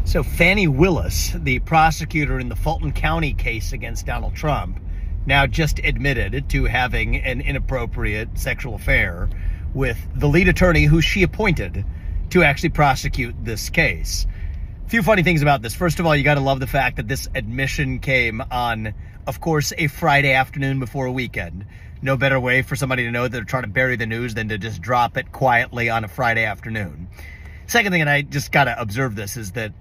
So Fani Willis, the prosecutor in the Fulton County case against Donald Trump, now just admitted to having an inappropriate sexual affair with the lead attorney who she appointed to actually prosecute this case. A few funny things about this. First of all, you got to love the fact that this admission came on, of course, a Friday afternoon before a weekend. No better way for somebody to know that they're trying to bury the news than to just drop it quietly on a Friday afternoon. Second thing, and I just got to observe this, is that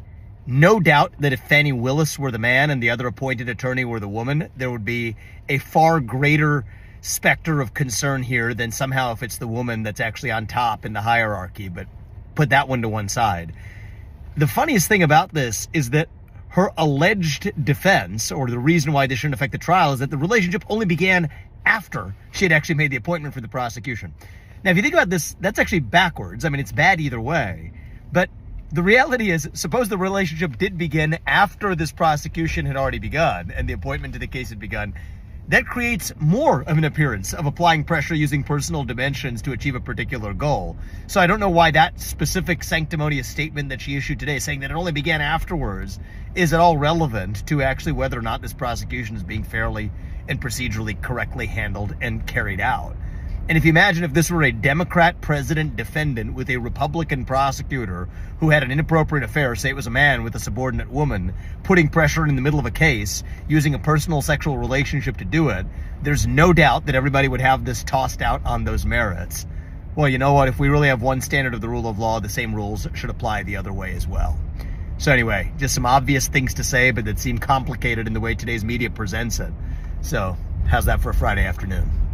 no doubt that if Fani Willis were the man and the other appointed attorney were the woman, there would be a far greater specter of concern here than somehow if it's the woman that's actually on top in the hierarchy. But put that one to one side. The funniest thing about this is that her alleged defense, or the reason why this shouldn't affect the trial, is that the relationship only began after she had actually made the appointment for the prosecution. Now, if you think about this, that's actually backwards. I mean, it's bad either way. But the reality is, suppose the relationship did begin after this prosecution had already begun and the appointment to the case had begun. That creates more of an appearance of applying pressure using personal dimensions to achieve a particular goal. So I don't know why that specific sanctimonious statement that she issued today, saying that it only began afterwards, is at all relevant to actually whether or not this prosecution is being fairly and procedurally correctly handled and carried out. And if you imagine if this were a Democrat president defendant with a Republican prosecutor who had an inappropriate affair, say it was a man with a subordinate woman, putting pressure in the middle of a case, using a personal sexual relationship to do it, there's no doubt that everybody would have this tossed out on those merits. Well, you know what? If we really have one standard of the rule of law, the same rules should apply the other way as well. So anyway, just some obvious things to say, but that seem complicated in the way today's media presents it. So how's that for a Friday afternoon?